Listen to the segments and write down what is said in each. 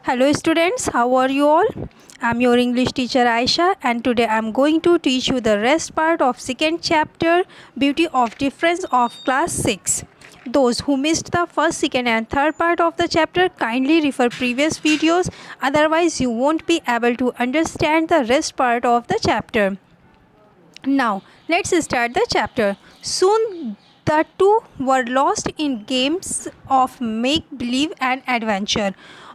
Hello students, how are you all? I'm your English teacher Aisha and today I'm going to teach you the rest part of second chapter Beauty of Difference of class 6. Those who missed the first, second and third part of the chapter kindly refer previous videos, otherwise you won't be able to understand the rest part of the chapter. Now let's start the chapter. Soon the two were lost in games of make believe and adventure.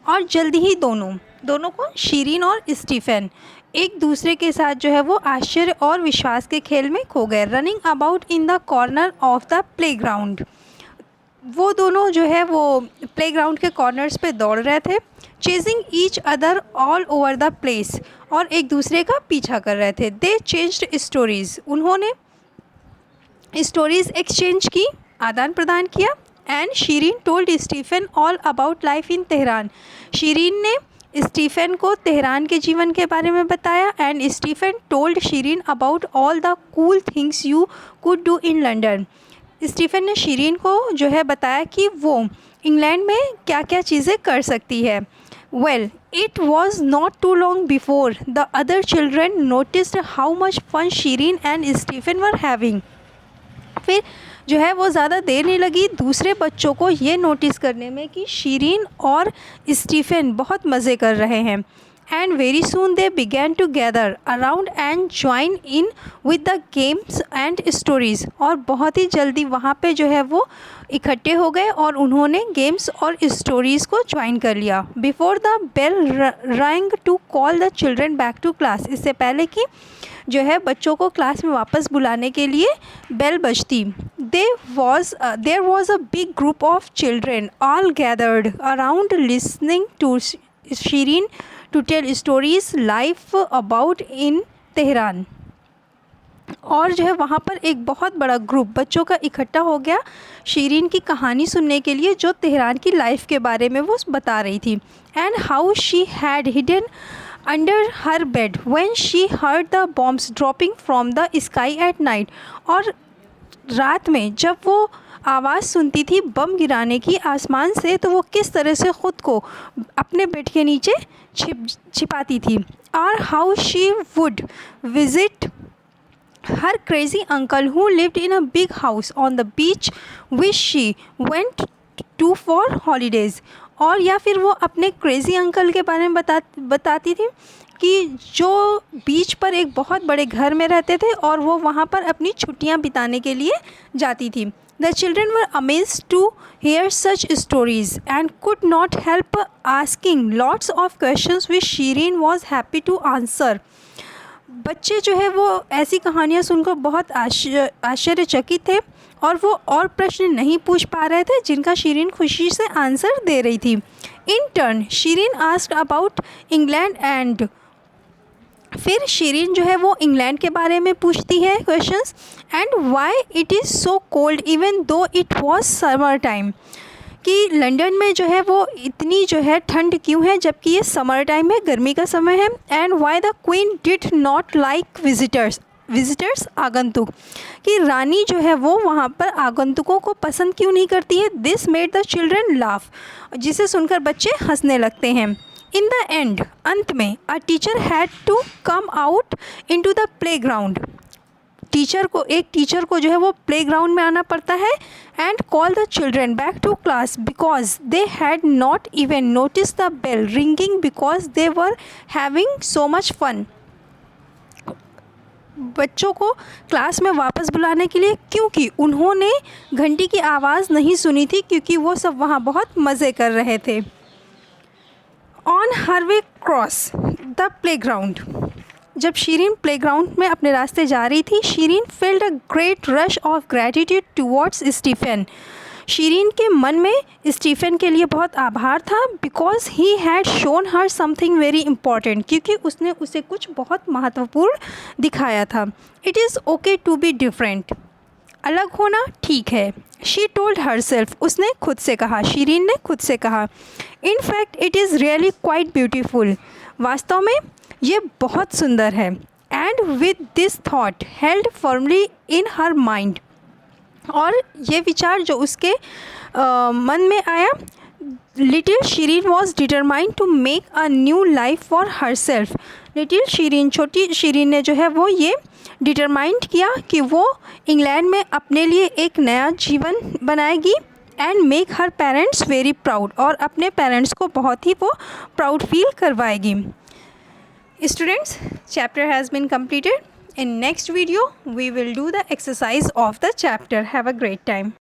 और जल्दी ही दोनों को शीरीन और Stephen एक दूसरे के साथ जो है वो आश्चर्य और विश्वास के खेल में खो गए. Running about in the corner of the playground. वो दोनों जो है वो प्लेग्राउंड के कॉर्नर्स पे दौड़ रहे थे. Chasing each other all over the place. और एक दूसरे का पीछा कर रहे थे. They changed stories. उन्होंने स्टोरीज एक्सचेंज की, आदान प्रदान किया. And Shirin told Stephen all about life in Tehran. Shirin ने स्टीफन को तेहरान के जीवन के बारे में बताया. And Stephen told Shirin about all the cool things you could do in London. Stephen ने शीरीन को जो है बताया कि वो इंग्लैंड में क्या क्या चीज़ें कर सकती है. Well, it was not too long before the other children noticed how much fun Shirin and Stephen were having. फिर जो है वो ज़्यादा देर नहीं लगी दूसरे बच्चों को ये नोटिस करने में कि शीरीन और स्टीफन बहुत मज़े कर रहे हैं. And very soon they began to gather around and join in with the games and stories. और बहुत ही जल्दी वहाँ पे जो है वो इकट्ठे हो गए और उन्होंने गेम्स और स्टोरीज़ को ज्वाइन कर लिया. Before the bell rang to call the children back to class. इससे पहले कि जो है बच्चों को क्लास में वापस बुलाने के लिए बेल बजती. There was a big group of children all gathered around listening to Shirin to tell stories life about in Tehran. और जो है वहाँ पर एक बहुत बड़ा ग्रुप बच्चों का इकट्ठा हो गया शीरीन की कहानी सुनने के लिए जो तेहरान की लाइफ के बारे में वो बता रही थी. And how she had hidden under her bed when she heard the bombs dropping from the sky at night. और रात में जब वो आवाज़ सुनती थी बम गिराने की आसमान से तो वो किस तरह से ख़ुद को अपने बेड के नीचे छिपाती थी. और how she would visit her crazy uncle who lived in a big house on the beach which she went to for holidays. और या फिर वो अपने क्रेज़ी अंकल के बारे में बताती थी कि जो बीच पर एक बहुत बड़े घर में रहते थे और वो वहाँ पर अपनी छुट्टियाँ बिताने के लिए जाती थी. The children were amazed to hear such stories and could not help asking lots of questions which Shirin was happy to answer. बच्चे जो है वो ऐसी कहानियाँ सुनकर बहुत आश्चर्यचकित थे और वो और प्रश्न नहीं पूछ पा रहे थे जिनका शीरीन खुशी से आंसर दे रही थी. In turn Shirin asked about England and फिर शीरीन जो है वो इंग्लैंड के बारे में पूछती है questions. And why it is so cold even though it was summer time. कि लंदन में जो है वो इतनी जो है ठंड क्यों है जबकि ये समर टाइम है, गर्मी का समय है. And why the queen did not like visitors आगंतुक. कि रानी जो है वो वहाँ पर आगंतुकों को पसंद क्यों नहीं करती है. This made the children laugh. जिसे सुनकर बच्चे हंसने लगते हैं. इन द एंड अंत में a teacher had to come out into the playground. एक टीचर को जो है वो प्लेग्राउंड में आना पड़ता है. And call the children back to class because they had not even notice the bell ringing because they were having so much fun. बच्चों को क्लास में वापस बुलाने के लिए क्योंकि उन्होंने घंटी की आवाज़ नहीं सुनी थी क्योंकि वो सब वहाँ बहुत मज़े कर रहे थे. On her way cross the playground. जब शीरीन प्लेग्राउंड में अपने रास्ते जा रही थी Shirin felt a great rush of gratitude towards Stephen. Shirin के मन में स्टीफन के लिए बहुत आभार था because he had shown her something very important. क्योंकि उसने उसे कुछ बहुत महत्वपूर्ण दिखाया था. It is okay to be different. अलग होना ठीक है. She told herself. उसने खुद से कहा, शीरीन ने खुद से कहा. In fact it is really quite beautiful. वास्तव में ये बहुत सुंदर है. And with this thought held firmly in her mind. और ये विचार जो उसके मन में आया little Shirin was determined to make a new life for herself. Little Shirin, छोटी शीरीन ने जो है वो ये डिटरमाइंड किया कि वो इंग्लैंड में अपने लिए एक नया जीवन बनाएगी and make her parents very proud, और अपने पेरेंट्स को बहुत ही वो प्राउड फील करवाएगी। Students, chapter has been completed. In next video, we will do the exercise of the chapter. Have a great time.